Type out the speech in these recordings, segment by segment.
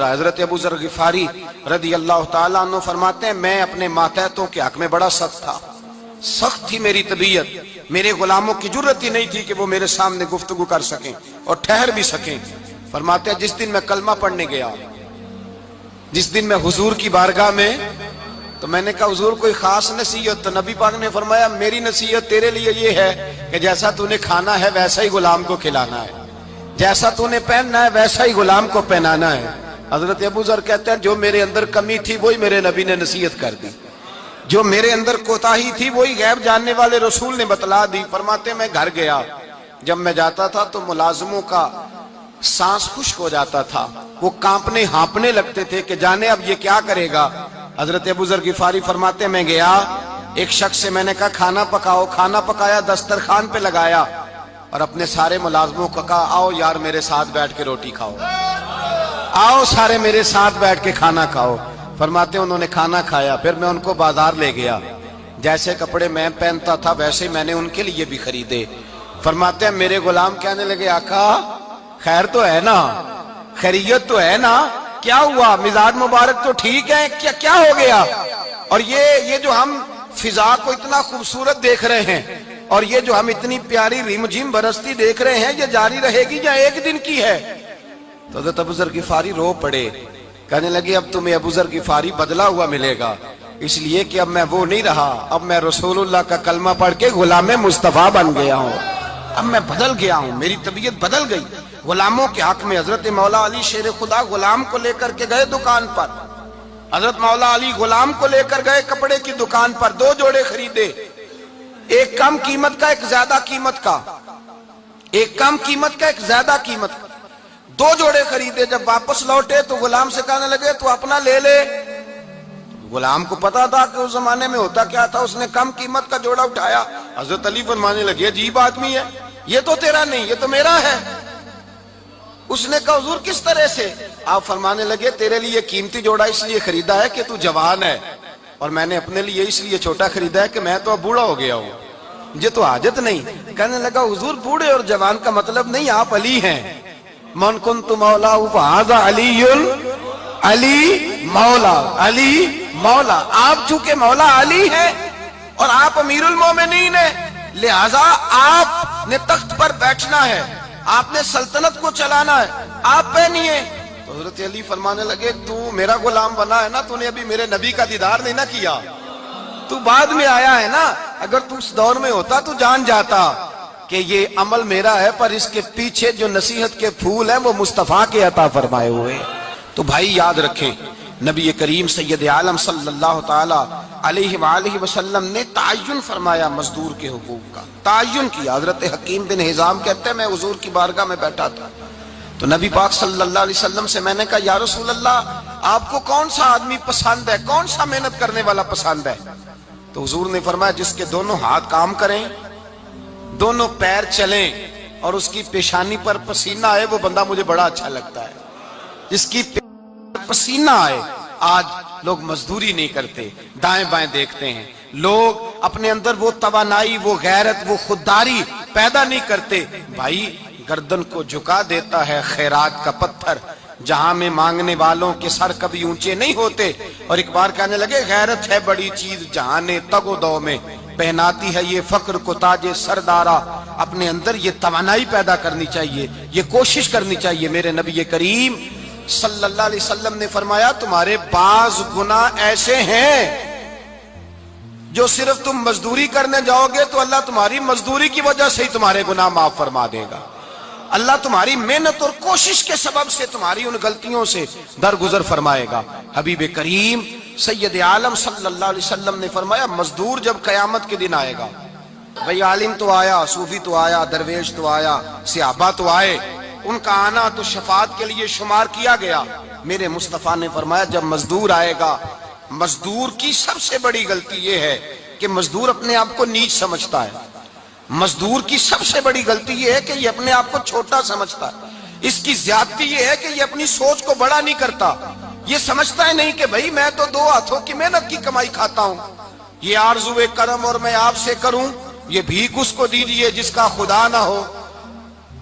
حضرت ابو ذر غفاری رضی اللہ تعالیٰ عنہ فرماتے ہیں میں اپنے ماتحتوں کے حق میں بڑا سخت تھا، سخت تھی میری طبیعت، میرے غلاموں کی جرت ہی نہیں تھی کہ وہ میرے سامنے گفتگو کر سکیں اور ٹھہر بھی سکیں۔ فرماتے ہیں جس دن میں کلمہ پڑھنے گیا، جس دن میں حضور کی بارگاہ میں، تو میں نے کہا حضور کوئی خاص نصیحت؟ تو نبی پاک نے فرمایا میری نصیحت تیرے لیے یہ ہے کہ جیسا تو نے کھانا ہے ویسا ہی غلام کو کھلانا ہے، جیسا تو نے پہننا ہے ویسا ہی غلام کو پہنانا ہے۔ حضرت ابو ذر کہتے ہیں جو میرے اندر کمی تھی وہی میرے نبی نے نصیحت کر دی، جو میرے اندر کوتاہی تھی وہی غیب جاننے والے رسول نے بتلا دی۔ فرماتے میں گھر گیا، جب میں جاتا تھا تو ملازموں کا سانس خشک ہو جاتا تھا، وہ کانپنے ہانپنے لگتے تھے کہ جانے اب یہ کیا کرے گا۔ حضرت ابو ذر غفاری فرماتے میں گیا، ایک شخص سے میں نے کہا کھانا پکاؤ، کھانا پکایا، دسترخوان پہ لگایا اور اپنے سارے ملازموں کو کہا آؤ یار میرے ساتھ بیٹھ کے روٹی کھاؤ، آؤ سارے میرے ساتھ بیٹھ کے کھانا کھاؤ۔ فرماتے انہوں نے کھانا کھایا، پھر میں ان کو بازار لے گیا، جیسے کپڑے میں پہنتا تھا ویسے میں نے ان کے لیے بھی خریدے۔ فرماتے ہیں میرے غلام کہنے لگے آقا خیر تو ہے نا، خیریت تو ہے نا، کیا ہوا؟ مزاج مبارک تو ٹھیک ہے، کیا ہو گیا؟ اور یہ جو ہم فضا کو اتنا خوبصورت دیکھ رہے ہیں اور یہ جو ہم اتنی پیاری ریم جھیم برستی دیکھ رہے ہیں، یہ جاری رہے گی یا ایک دن کی ہے؟ تو حضرت ابو ذر غفاری رو پڑے، کہنے لگے اب تمہیں ابو ذر غفاری بدلا ہوا ملے گا، اس لیے کہ اب میں وہ نہیں رہا، اب میں رسول اللہ کا کلمہ پڑھ کے غلام مصطفیٰ بن گیا ہوں، اب میں بدل گیا ہوں، میری طبیعت بدل گئی۔ غلاموں کے حق میں حضرت مولا علی شیر خدا غلام کو لے کر کے گئے دکان پر، حضرت مولا علی غلام کو لے کر گئے کپڑے کی دکان پر، 2 جوڑے خریدے، ایک کم قیمت کا ایک زیادہ قیمت کا، ایک کم قیمت کا ایک زیادہ قیمت کا، 2 جوڑے خریدے۔ جب واپس لوٹے تو غلام سے کہنے لگے تو اپنا لے لے۔ غلام کو پتا تھا کہ اس زمانے میں ہوتا کیا تھا، اس نے کم قیمت کا جوڑا اٹھایا۔ حضرت علی فرمانے لگے عجیب آدمی ہے، یہ تو تیرا نہیں، یہ تو میرا ہے۔ اس نے کہا حضور کس طرح سے؟ آپ فرمانے لگے تیرے لیے قیمتی جوڑا اس لیے خریدا ہے کہ تو جوان ہے، اور میں نے اپنے لیے اس لیے چھوٹا خریدا ہے کہ میں تو اب بوڑھا ہو گیا ہوں، مجھے تو حاجت نہیں۔ کہنے لگا حضور بوڑھے اور جوان کا مطلب نہیں، آپ علی ہیں، من کنت مولا فہذا علی علی مولا، علی مولا، آپ چونکہ مولا علی ہیں اور آپ امیر المومنین ہیں، لہذا آپ نے تخت پر بیٹھنا ہے، آپ نے سلطنت کو چلانا ہے، آپ پہنیے۔ تو حضرت علی فرمانے لگے تو میرا غلام بنا ہے نا، تو نے ابھی میرے نبی کا دیدار نہیں نہ کیا، تو بعد میں آیا ہے نا، اگر تو اس دور میں ہوتا تو جان جاتا کہ یہ عمل میرا ہے، پر اس کے پیچھے جو نصیحت کے پھول ہیں وہ مصطفیٰ کے عطا فرمائے ہوئے۔ تو بھائی یاد رکھیں نبی کریم سید عالم صلی اللہ تعالی علیہ وآلہ وسلم نے تعین فرمایا مزدور کے حقوق کا، تعین کیا۔ حضرت حکیم بن حزام کہتے ہیں میں حضور کی بارگاہ میں بیٹھا تھا تو نبی پاک صلی اللہ علیہ وسلم سے میں نے کہا یا رسول اللہ آپ کو کون سا آدمی پسند ہے، کون سا محنت کرنے والا پسند ہے؟ تو حضور نے فرمایا جس کے دونوں ہاتھ کام کریں، دونوں پیر چلیں اور اس کی پیشانی پر پسینہ آئے، وہ بندہ مجھے بڑا اچھا لگتا ہے۔ جس کی پسینہ آئے، آج لوگ مزدوری نہیں کرتے، دائیں بائیں دیکھتے ہیں، لوگ اپنے اندر وہ توانائی، وہ غیرت، وہ خودداری پیدا نہیں کرتے۔ بھائی گردن کو جھکا دیتا ہے خیرات کا پتھر، جہاں میں مانگنے والوں کے سر کبھی اونچے نہیں ہوتے۔ اور ایک بار کہنے لگے غیرت ہے بڑی چیز جہاں نے تگ و دو میں، پہناتی ہے یہ فقر کو تاج سردارا۔ اپنے اندر یہ توانائی پیدا کرنی چاہیے، یہ کوشش کرنی چاہیے۔ میرے نبی کریم صلی اللہ علیہ وسلم نے فرمایا تمہارے بعض گناہ ایسے ہیں جو صرف تم مزدوری کرنے جاؤ گے تو اللہ تمہاری مزدوری کی وجہ سے ہی تمہارے گناہ معاف فرما دے گا، اللہ تمہاری محنت اور کوشش کے سبب سے تمہاری ان غلطیوں سے درگزر فرمائے گا۔ حبیب کریم سید عالم صلی اللہ علیہ وسلم نے فرمایا مزدور جب قیامت کے دن آئے گا، بھئی عالم تو آیا، صوفی تو آیا، درویش تو آیا، صحابہ تو آئے، ان کا آنا تو شفاعت کے لیے شمار کیا گیا۔ میرے مصطفیٰ نے فرمایا جب مزدور آئے گا، مزدور کی سب سے بڑی غلطی یہ ہے کہ مزدور اپنے آپ کو نیچ سمجھتا ہے، مزدور کی سب سے بڑی غلطی یہ ہے کہ یہ اپنے آپ کو چھوٹا سمجھتا ہے، اس کی زیادتی یہ ہے کہ یہ اپنی سوچ کو بڑا نہیں کرتا، یہ سمجھتا ہے نہیں کہ بھئی میں تو 2 ہاتھوں کی محنت کی کمائی کھاتا ہوں، یہ آرزوئے کرم اور میں آپ سے کروں، یہ بھیک اس کو دیجئے جس کا خدا نہ ہو۔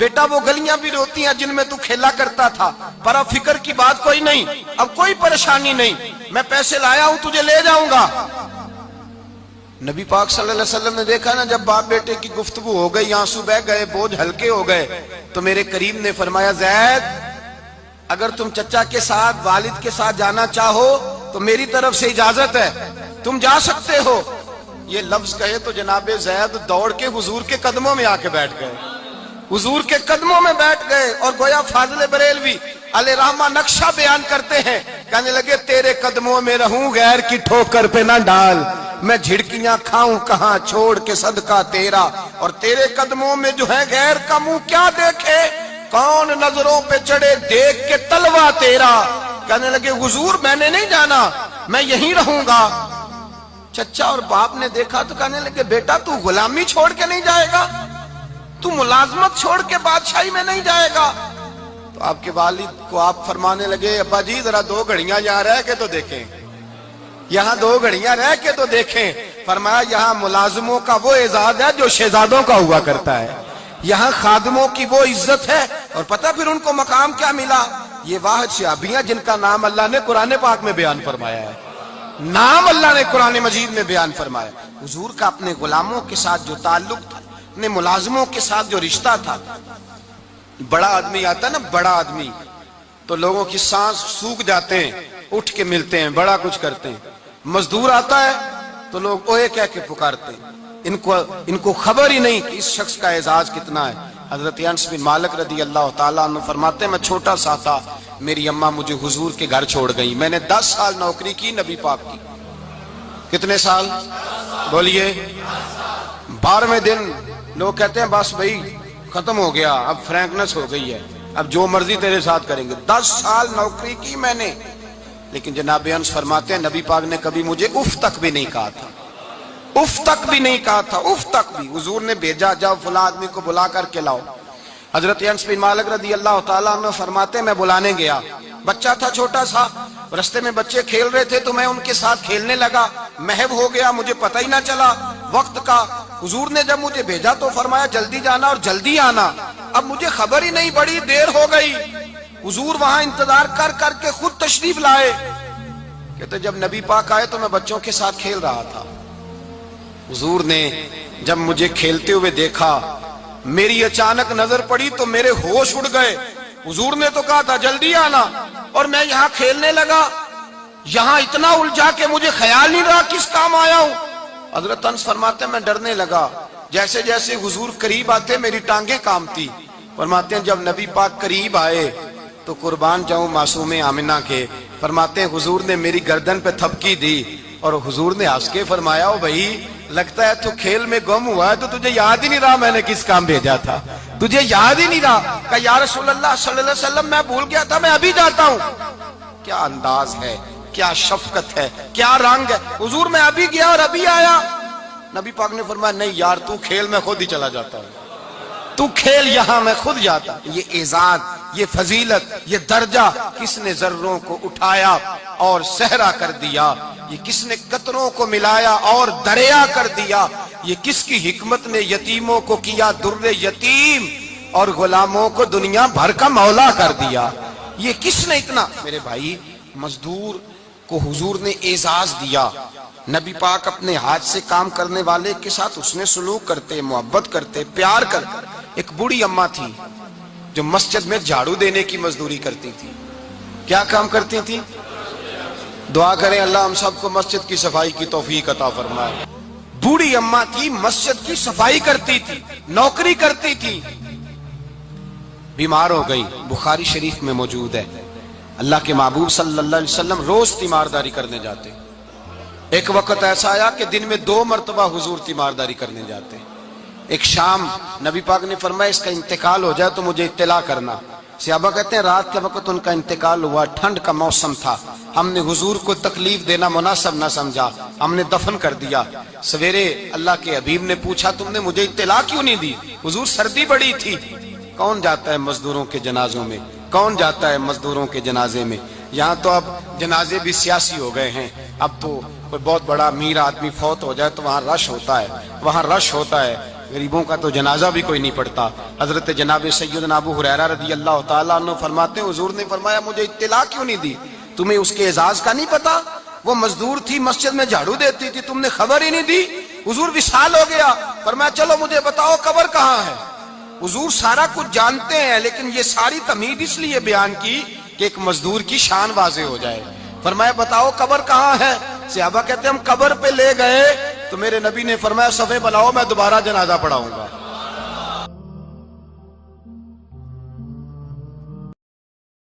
بیٹا وہ گلیاں بھی روتی ہیں جن میں تو کھیلا کرتا تھا، پر اب فکر کی بات کوئی نہیں، اب کوئی پریشانی نہیں، میں پیسے لایا ہوں تجھے لے جاؤں گا۔ نبی پاک صلی اللہ علیہ وسلم نے دیکھا نا جب باپ بیٹے کی گفتگو ہو گئی، آنسو بہہ گئے، بوجھ ہلکے ہو گئے، تو میرے کریم نے فرمایا زید اگر تم چچا کے ساتھ والد کے ساتھ جانا چاہو تو میری طرف سے اجازت ہے، تم جا سکتے ہو۔ یہ لفظ کہے تو جناب زید دوڑ کے حضور کے قدموں میں آ کے بیٹھ گئے، حضور کے قدموں میں بیٹھ گئے، اور گویا فاضل بریلوی علیہ رحمہ نقشہ بیان کرتے ہیں، کہنے لگے تیرے قدموں میں رہوں غیر کی ٹھوکر پہ نہ ڈال، میں جھڑکیاں کھاؤں کہاں چھوڑ کے صدقہ تیرا، اور تیرے قدموں میں جو ہے غیر کا منہ کیا دیکھے، کون نظروں پہ چڑھے دیکھ کے تلوا تیرا۔ کہنے لگے حضور میں نے نہیں جانا، میں یہیں رہوں گا۔ چچا اور باپ نے دیکھا تو کہنے لگے بیٹا تو غلامی چھوڑ کے نہیں جائے گا، تو ملازمت چھوڑ کے بادشاہی میں نہیں جائے گا۔ تو آپ کے والد کو آپ فرمانے لگے ابا جی ذرا 2 گھڑیاں یہاں رہ کے تو دیکھیں، یہاں 2 گھڑیاں رہ کے تو دیکھیں۔ فرمایا یہاں ملازموں کا وہ اعزاز ہے جو شہزادوں کا ہوا کرتا ہے، یہاں خادموں کی وہ عزت ہے، اور پتہ پھر ان کو مقام کیا ملا، یہ واحد صحابیاں جن کا نام اللہ نے قرآن پاک میں بیان فرمایا ہے، نام اللہ نے قرآن مجید میں بیان فرمایا۔ حضور کا اپنے غلاموں کے ساتھ جو تعلق تھا، اپنے ملازموں کے ساتھ جو رشتہ تھا، بڑا آدمی آتا ہے نا، بڑا آدمی تو لوگوں کی سانس سوکھ جاتے ہیں، اٹھ کے ملتے ہیں، بڑا کچھ کرتے ہیں۔ مزدور آتا ہے تو لوگ اوے کہہ کے پکارتے ہیں، ان کو خبر ہی نہیں کہ اس شخص کا اعزاز کتنا ہے۔ حضرت انس بن مالک رضی اللہ تعالیٰ عنہ فرماتے ہیں میں چھوٹا سا تھا، میری اماں مجھے حضور کے گھر چھوڑ گئی، میں نے 10 سال نوکری کی نبی پاک کی۔ کتنے سال بولیے؟ 12ویں دن لوگ کہتے ہیں بس بھائی ختم ہو گیا، اب فرینکنس ہو گئی ہے، اب جو مرضی تیرے ساتھ کریں گے۔ 10 سال نوکری کی میں نے، لیکن جناب انس فرماتے ہیں نبی پاک نے کبھی مجھے اف تک بھی نہیں کہا تھا، اف تک بھی نہیں کہا تھا، اف تک بھی۔ حضور نے بھیجا جاؤ فلاں آدمی کو بلا کر کے لاؤ۔ حضرت انس بن مالک رضی اللہ تعالیٰ عنہ فرماتے ہیں میں بلانے گیا، بچہ تھا چھوٹا سا، رستے میں بچے کھیل رہے تھے تو میں ان کے ساتھ کھیلنے لگا، محو ہو گیا، مجھے پتہ ہی نہ چلا وقت کا۔ حضور نے جب مجھے بھیجا تو فرمایا جلدی جانا اور جلدی آنا، اب مجھے خبر ہی نہیں، بڑی دیر ہو گئی۔ حضور وہاں انتظار کر کر کے خود تشریف لائے، کہتے جب نبی پاک آئے تو میں بچوں کے ساتھ کھیل رہا تھا، حضور نے جب مجھے کھیلتے ہوئے دیکھا، میری اچانک نظر پڑی تو میرے ہوش اڑ گئے۔ حضور نے تو کہا تھا جلدی آنا، اور میں یہاں کھیلنے لگا، یہاں اتنا الجھا کہ مجھے خیال نہیں رہا کس کام آیا ہوں۔ حضرت انس فرماتے ہیں میں ڈرنے لگا، جیسے جیسے حضور قریب آتے میری ٹانگیں کانپتی۔ فرماتے ہیں جب نبی پاک قریب آئے تو قربان جاؤں معصوم آمنہ کے، فرماتے ہیں حضور نے میری گردن پہ تھپکی دی، اور حضور نے ہنس کے فرمایا او بھائی لگتا ہے تو کھیل میں گم ہوا ہے تو تجھے یاد ہی نہیں رہا میں نے کس کام بھیجا تھا، تجھے یاد ہی نہیں رہا۔ کہا یا رسول اللہ صلی اللہ علیہ وسلم میں بھول گیا تھا، میں ابھی جاتا ہوں۔ کیا انداز ہے، کیا شفقت ہے، کیا رنگ ہے۔ حضور میں ابھی گیا اور ابھی آیا۔ نبی پاک نے فرمایا نہیں یار تو کھیل میں خود ہی چلا جاتا ہے، تو کھیل یہاں میں خود جاتا۔ یہ اعزاز، یہ فضیلت، یہ درجہ کس نے ذروں کو اٹھایا اور صحرا کر دیا، یہ کس نے قطروں کو ملایا اور دریا کر دیا، یہ کس کی حکمت نے یتیموں کو کیا در یتیم اور غلاموں کو دنیا بھر کا مولا کر دیا، یہ کس نے اتنا۔ میرے بھائی مزدور کو حضور نے اعزاز دیا، نبی پاک اپنے ہاتھ سے کام کرنے والے کے ساتھ اس نے سلوک کرتے، محبت کرتے، پیار کرتے۔ ایک بوڑھی اماں تھی جو مسجد میں جھاڑو دینے کی مزدوری کرتی تھی۔ کیا کام کرتی تھی؟ دعا کریں اللہ ہم سب کو مسجد کی صفائی کی توفیق عطا فرمائے۔ بوڑھی اماں تھی، مسجد کی صفائی کرتی تھی، نوکری کرتی تھی، بیمار ہو گئی، بخاری شریف میں موجود ہے۔ اللہ کے محبوب صلی اللہ علیہ وسلم روز تیمارداری کرنے جاتے۔ ایک وقت ایسا آیا کہ دن میں 2 مرتبہ حضور تیمارداری کرنے جاتے۔ ایک شام نبی پاک نے فرمایا اس کا انتقال ہو جائے تو مجھے اطلاع کرنا۔ صحابہ کہتے ہیں رات کے وقت ان کا انتقال ہوا، ٹھنڈ کا موسم تھا، ہم نے حضور کو تکلیف دینا مناسب نہ سمجھا، ہم نے دفن کر دیا۔ سویرے اللہ کے حبیب نے پوچھا تم نے مجھے اطلاع کیوں نہیں دی؟ حضور سردی بڑی تھی۔ کون جاتا ہے مزدوروں کے جنازوں میں؟ کون جاتا ہے مزدوروں کے جنازے میں؟ یہاں تو اب جنازے بھی سیاسی ہو گئے ہیں، اب تو کوئی بہت بڑا امیر آدمی فوت ہو جائے تو وہاں رش ہوتا ہے، وہاں رش ہوتا ہے۔ غریبوں کا تو جنازہ بھی کوئی نہیں پڑھتا۔ حضرت جناب سیدنا ابو ہریرہ رضی اللہ تعالیٰ عنہ فرماتے ہیں حضور نے فرمایا مجھے اطلاع کیوں نہیں دی؟ تمہیں اس کے اعزاز کا نہیں پتا؟ وہ مزدور تھی مسجد میں جھاڑو دیتی تھی، تم نے خبر ہی نہیں دی؟ حضور وصال ہو گیا، فرمایا چلو مجھے بتاؤ قبر کہاں ہے؟ حضور سارا کچھ جانتے ہیں لیکن یہ ساری تمہید اس لیے بیان کی کہ ایک مزدور کی شان واضح ہو جائے۔ فرمایا بتاؤ قبر کہاں ہے؟ صحابہ کہتے ہیں ہم قبر پہ لے گئے تو میرے نبی نے فرمایا صفے بناؤ میں دوبارہ جنازہ پڑھاؤں گا۔